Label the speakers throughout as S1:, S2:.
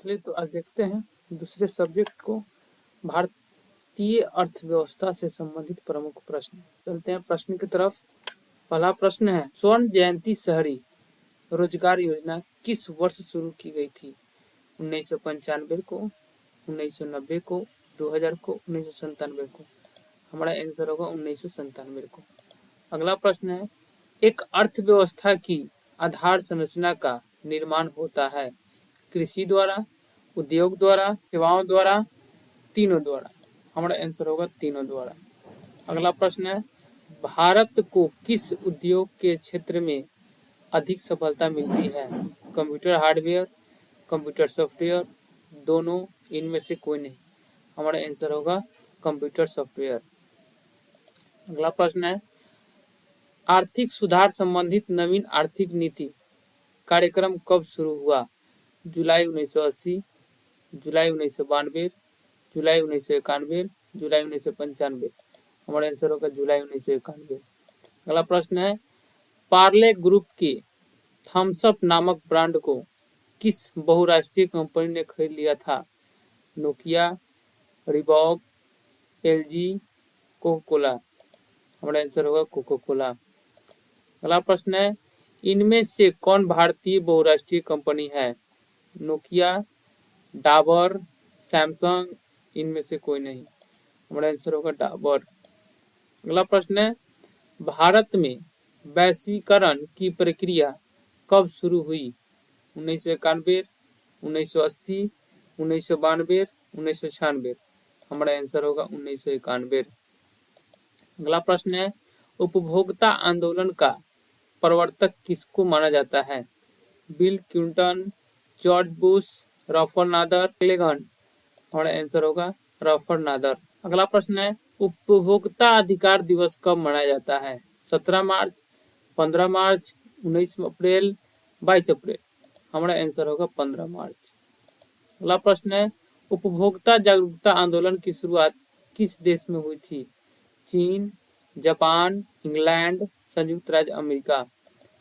S1: चलिए तो आज देखते हैं दूसरे सब्जेक्ट को, भारतीय अर्थव्यवस्था से संबंधित प्रमुख प्रश्न। चलते हैं प्रश्न की तरफ। पहला प्रश्न है, स्वर्ण जयंती शहरी रोजगार योजना किस वर्ष शुरू की गई थी? 1995 को, 1990 को, 2000 को, 1997 को। हमारा आंसर होगा 1997 को। अगला प्रश्न है, एक अर्थव्यवस्था की आधार संरचना का निर्माण होता है कृषि द्वारा, उद्योग द्वारा, सेवाओं द्वारा, तीनों द्वारा। हमारा आंसर होगा तीनों द्वारा। अगला प्रश्न है, भारत को किस उद्योग के क्षेत्र में अधिक सफलता मिलती है? कंप्यूटर हार्डवेयर, कंप्यूटर सॉफ्टवेयर, दोनों, इनमें से कोई नहीं। हमारा आंसर होगा कंप्यूटर सॉफ्टवेयर। अगला प्रश्न है, आर्थिक सुधार संबंधित नवीन आर्थिक नीति कार्यक्रम कब शुरू हुआ? जुलाई 1980, जुलाई 1992, जुलाई 1991, जुलाई 1995। हमारा आंसर होगा जुलाई 1991। अगला प्रश्न है, पार्ले ग्रुप के थम्स अप नामक ब्रांड को किस बहुराष्ट्रीय कंपनी ने खरीद लिया था? Nokia, Reebok, LG, Coca Cola. हमारा आंसर होगा कोका कोला। अगला प्रश्न है, इनमें से कौन भारतीय बहुराष्ट्रीय कंपनी है? नोकिया, डाबर, सैमसंग, इनमें से कोई नहीं। हमारा आंसर होगा डाबर। अगला प्रश्न है, भारत में वैश्वीकरण की प्रक्रिया कब शुरू हुई? 1991, 1980, 1992, 1996। हमारा आंसर होगा 1991। अगला प्रश्न है, उपभोक्ता आंदोलन का प्रवर्तक किसको माना जाता है? Bill Clinton, George Bush, Robert Nader, Clegan. हमारा आंसर होगा रॉबर्ट नादर। अगला प्रश्न है, उपभोक्ता अधिकार दिवस कब मनाया जाता है? 17 मार्च, 15 मार्च, 19 अप्रैल, 22 अप्रैल। हमारा आंसर होगा 15 मार्च। अगला प्रश्न है, उपभोक्ता जागरूकता आंदोलन की शुरुआत किस देश में हुई थी? चीन, जापान, इंग्लैंड, संयुक्त राज्य अमेरिका।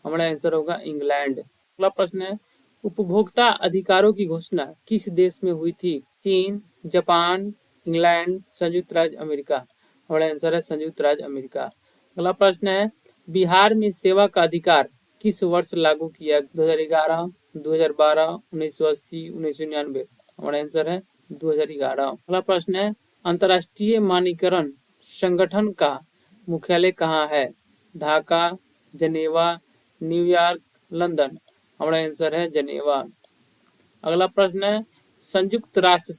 S1: हमारा आंसर होगा इंग्लैंड। अगला प्रश्न है, उपभोक्ता अधिकारों की घोषणा किस देश में हुई थी? चीन, जापान, इंग्लैंड, संयुक्त राज्य अमेरिका। हमारा आंसर है संयुक्त राज्य अमेरिका। अगला प्रश्न है, बिहार में सेवा का अधिकार किस वर्ष लागू किया? 2011, 2012, 1980, 1999। हमारा आंसर है 2011। अगला प्रश्न है, अंतर्राष्ट्रीय मानकीकरण संगठन का मुख्यालय कहाँ है? ढाका, जनेवा, न्यूयॉर्क, लंदन। हमारा आंसर है जनेवा। अगला प्रश्न है, संयुक्त राष्ट्र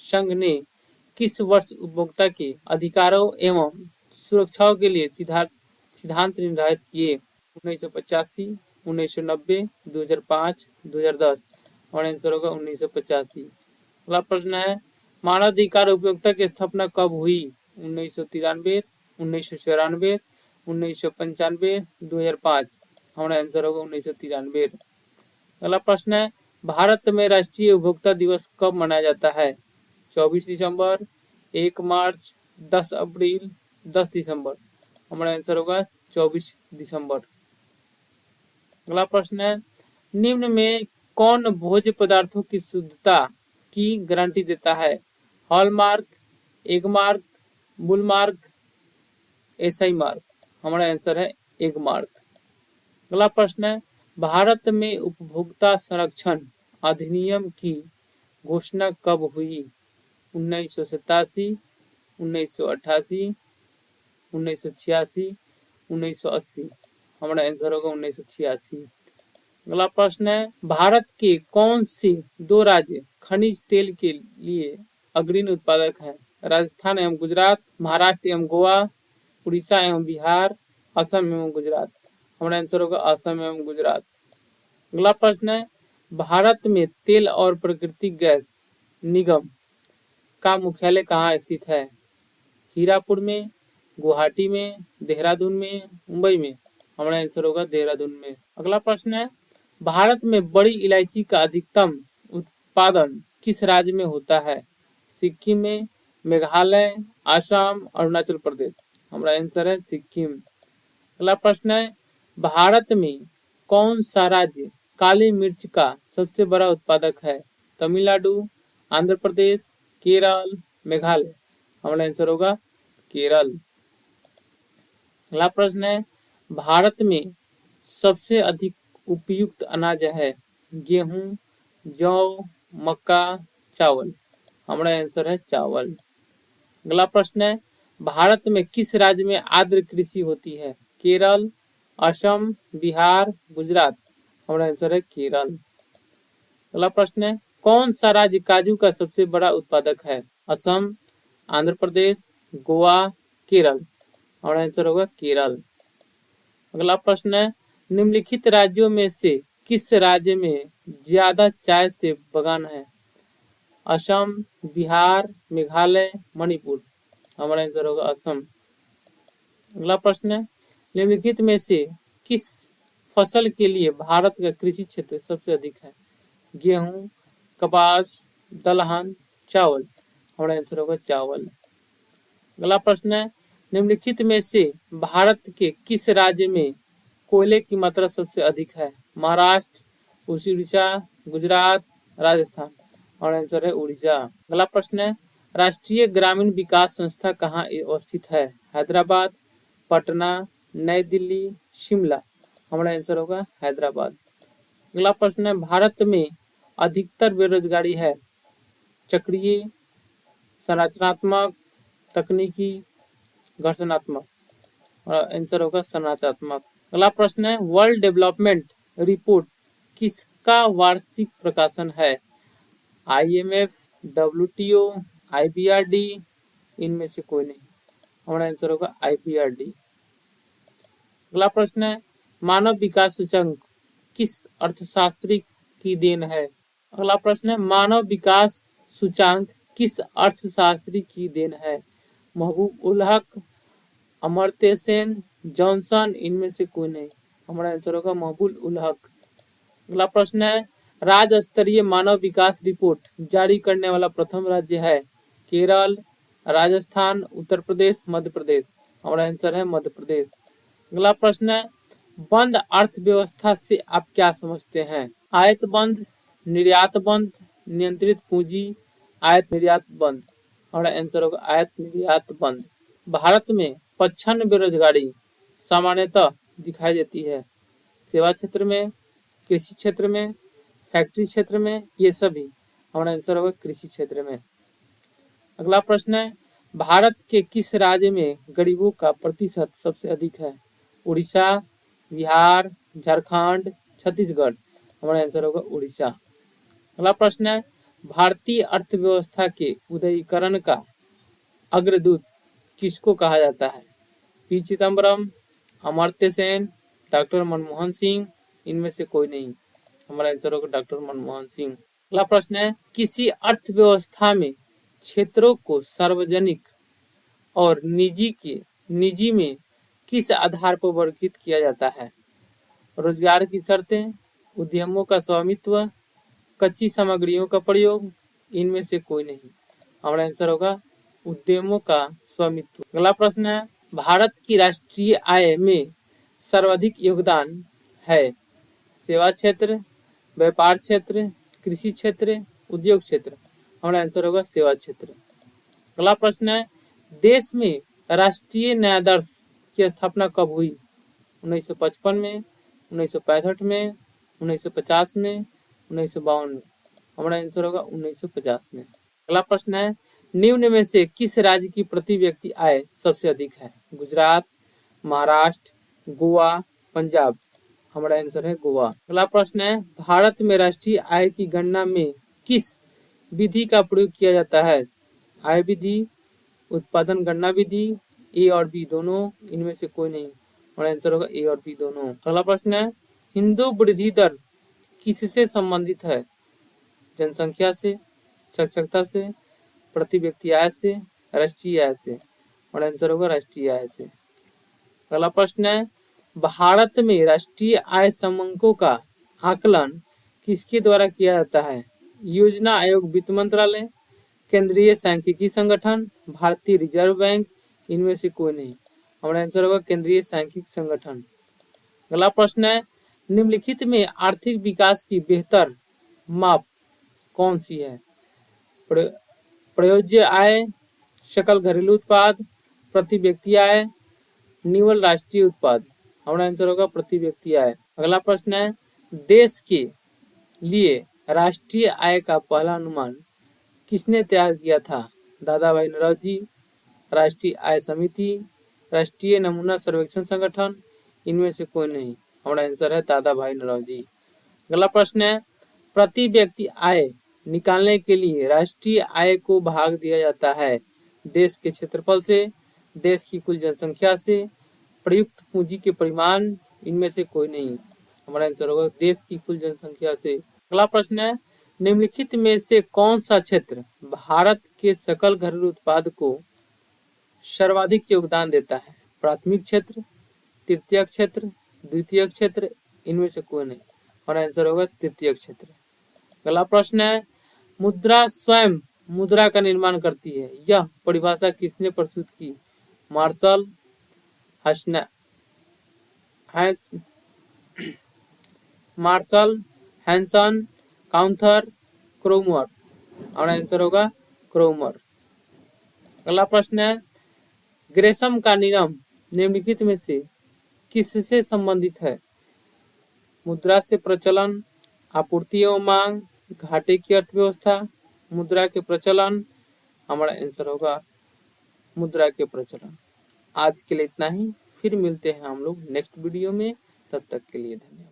S1: संघ ने किस वर्ष उपभोक्ता के अधिकारों एवं सुरक्षाओं के लिए सिद्धांत निर्धारित किए? 1985, 1990, 2005, 2010। हमारा आंसर होगा 1985। अगला प्रश्न है, मानवाधिकार उपभोक्ता की स्थापना कब हुई? 1993, 1994, 1995, 2005। हमारा आंसर होगा 1993। अगला प्रश्न है, भारत में राष्ट्रीय उपभोक्ता दिवस कब मनाया जाता है? 24 दिसंबर, 1 मार्च, 10 अप्रैल, 10 दिसंबर। हमारा आंसर होगा 24 दिसंबर। अगला प्रश्न है, निम्न में कौन भोज्य पदार्थों की शुद्धता की गारंटी देता है? Hallmark, Agmark, bullmark, SI mark. हमारा आंसर है एगमार्क। अगला प्रश्न है, भारत में उपभोक्ता संरक्षण अधिनियम की घोषणा कब हुई? 1987, 1988, 1986, 1980। हमारा आंसर होगा 1986। अगला प्रश्न है, भारत के कौन से दो राज्य खनिज तेल के लिए अग्रणी उत्पादक हैं? राजस्थान एवं गुजरात, महाराष्ट्र एवं गोवा, उड़ीसा एवं बिहार, असम एवं गुजरात। हमारा आंसर होगा असम एवं गुजरात। अगला प्रश्न है, भारत में तेल और प्राकृतिक गैस निगम का मुख्यालय कहाँ स्थित है? हीरापुर में, गुवाहाटी में, देहरादून में, मुंबई में। हमारा आंसर होगा देहरादून में। अगला प्रश्न है, भारत में बड़ी इलायची का अधिकतम उत्पादन किस राज्य में होता है? सिक्किम में, मेघालय, असम, अरुणाचल प्रदेश। हमारा आंसर है सिक्किम। अगला प्रश्न है, भारत में कौन सा राज्य काली मिर्च का सबसे बड़ा उत्पादक है? तमिलनाडु, आंध्र प्रदेश, केरल, मेघालय। हमारा आंसर होगा केरल। अगला प्रश्न है, भारत में सबसे अधिक उपयुक्त अनाज है गेहूं, जौ, मक्का, चावल। हमारा आंसर है चावल। अगला प्रश्न है, भारत में किस राज्य में आर्द्र कृषि होती है? केरल, असम, बिहार, गुजरात। हमारा आंसर है केरल। अगला प्रश्न है, कौन सा राज्य काजू का सबसे बड़ा उत्पादक है? असम, आंध्र प्रदेश, गोवा, केरल। हमारा आंसर होगा केरल। अगला प्रश्न है, निम्नलिखित राज्यों में से किस राज्य में ज्यादा चाय से बागान है? असम, बिहार, मेघालय, मणिपुर। हमारा आंसर होगा असम। अगला प्रश्न है, निम्नलिखित में से किस फसल के लिए भारत का कृषि क्षेत्र सबसे अधिक है? गेहूं, कपास, दलहन, चावल। हमारा आंसर होगा चावल। अगला प्रश्न है, निम्नलिखित में से भारत के किस राज्य में कोयले की मात्रा सबसे अधिक है? महाराष्ट्र, उड़ीसा, गुजरात, राजस्थान। और आंसर है उड़ीसा। अगला प्रश्न है, राष्ट्रीय ग्रामीण विकास संस्था कहाँ अवस्थित है? हैदराबाद, पटना, नई दिल्ली, शिमला। हमारा आंसर होगा हैदराबाद। अगला प्रश्न है, भारत में अधिकतर बेरोजगारी है? चक्रीय, संरचनात्मक, तकनीकी, घर्षणात्मक। और आंसर होगा संरचनात्मक। अगला प्रश्न है, वर्ल्ड डेवलपमेंट रिपोर्ट किसका वार्षिक प्रकाशन है? IMF, WTO, IBRD। इनमें से कोई नहीं। हमारा आंसर होगा IBRD। अगला प्रश्न है, मानव विकास सूचकांक किस अर्थशास्त्री की देन है? अगला प्रश्न है, मानव विकास सूचकांक किस अर्थशास्त्री की देन है? महबूब उल हक, अमर्त्य सेन, जॉनसन। इनमें से कोई नहीं। हमारा आंसर होगा महबूब उल हक। अगला प्रश्न है, राज्य स्तरीय मानव विकास रिपोर्ट जारी करने वाला प्रथम राज्य है? केरल, राजस्थान, उत्तर प्रदेश, मध्य प्रदेश। हमारा आंसर है मध्य प्रदेश। अगला प्रश्न है, बंद अर्थव्यवस्था से आप क्या समझते हैं? आयत बंद, निर्यात बंद, नियंत्रित पूंजी, आयत निर्यात बंद। हमारा आंसर होगा आयत निर्यात बंद। भारत में प्रच्छन्न बेरोजगारी सामान्यतः दिखाई देती है सेवा क्षेत्र में, कृषि क्षेत्र में, फैक्ट्री क्षेत्र में, ये सभी। हमारा आंसर होगा कृषि क्षेत्र में। अगला प्रश्न है, भारत के किस राज्य में गरीबों का प्रतिशत सबसे अधिक है? उड़ीसा, बिहार, झारखंड, छत्तीसगढ़। हमारा आंसर होगा उड़ीसा। अगला प्रश्न है, भारतीय अर्थव्यवस्था के उदारीकरण का अग्रदूत किसको कहा जाता है? P Chidambaram, Amartya Sen, doctor Manmohan Singh. इनमें से कोई नहीं। हमारा आंसर होगा डॉक्टर मनमोहन सिंह। अगला प्रश्न है, किसी अर्थव्यवस्था में क्षेत्रों को सार्वजनिक और निजी में किस आधार पर वर्गीकृत किया जाता है? रोजगार की शर्तें, उद्यमों का स्वामित्व, कच्ची सामग्रियों का प्रयोग। इनमें से कोई नहीं। हमारा आंसर होगा उद्यमों का स्वामित्व। अगला प्रश्न है, भारत की राष्ट्रीय आय में सर्वाधिक योगदान है? सेवा क्षेत्र, व्यापार क्षेत्र, कृषि क्षेत्र, उद्योग क्षेत्र। हमारा आंसर होगा सेवा क्षेत्र। अगला प्रश्न है, देश में राष्ट्रीय न्यायाधीश की स्थापना कब हुई? 1955 में, 1965 में, 1950 में, 1952 में। हमारा आंसर होगा 1950 में। अगला प्रश्न है, निम्न में से किस राज्य की प्रति व्यक्ति आय सबसे अधिक है? गुजरात, महाराष्ट्र, गोवा, पंजाब। हमारा आंसर है गोवा। अगला प्रश्न है, भारत में राष्ट्रीय आय की गणना में किस विधि का प्रयोग किया जाता है? आय विधि, उत्पादन गणना विधि, ए और बी दोनों। इनमें से कोई नहीं। हमारा आंसर होगा ए और बी दोनों। अगला प्रश्न है, हिंदू वृद्धि दर किससे संबंधित है? जनसंख्या से, साक्षरता से, प्रति व्यक्ति आय से, राष्ट्रीय आय से। और आंसर होगा राष्ट्रीय आय से। अगला प्रश्न है, भारत में राष्ट्रीय आय समंकों का आकलन किसके द्वारा किया जाता है? योजना आयोग, वित्त मंत्रालय, केंद्रीय सांख्यिकी संगठन, भारतीय रिजर्व बैंक। इनमें से कोई नहीं। हमारा आंसर होगा केंद्रीय सांख्यिकी संगठन। अगला प्रश्न है, निम्नलिखित में आर्थिक विकास की बेहतर माप कौन सी है? प्रयोज्य आय, सकल घरेलू उत्पाद, प्रति व्यक्ति आय, निवल राष्ट्रीय उत्पाद। हमारा आंसर होगा प्रति व्यक्ति आय। अगला प्रश्न है, देश के लिए राष्ट्रीय आय का पहला अनुमान किसने तैयार किया था? दादा भाई नौरोजी, राष्ट्रीय आय समिति, राष्ट्रीय नमूना सर्वेक्षण संगठन, इनमें से कोई नहीं। हमारा आंसर है दादा भाई नौरोजी। अगला प्रश्न है, प्रति व्यक्ति आय निकालने के लिए राष्ट्रीय आय को भाग दिया जाता है देश के क्षेत्रफल से, देश की कुल जनसंख्या से, प्रयुक्त पूंजी के परिमाण, इनमें से कोई नहीं। हमारा आंसर होगा देश की कुल जनसंख्या से। अगला प्रश्न है, निम्नलिखित में से कौन सा क्षेत्र भारत के सकल घरेलू उत्पाद को सर्वाधिक योगदान देता है? प्राथमिक क्षेत्र, तृतीय क्षेत्र, द्वितीय क्षेत्र, इनमें से कोई नहीं। और आंसर होगा तृतीय क्षेत्र। अगला प्रश्न है, मुद्रा स्वयं मुद्रा का निर्माण करती है, यह परिभाषा किसने प्रस्तुत की? Martial, martial, Hansen, काउंथर, क्रोमर। और आंसर होगा क्रोमर। अगला प्रश्न है, ग्रेशम का नियम निम्नलिखित में से किससे संबंधित है? मुद्रा से प्रचलन, आपूर्ति एवं मांग, घाटे की अर्थव्यवस्था, मुद्रा के प्रचलन। हमारा आंसर होगा मुद्रा के प्रचलन। आज के लिए इतना ही, फिर मिलते हैं हम लोग नेक्स्ट वीडियो में। तब तक के लिए धन्यवाद।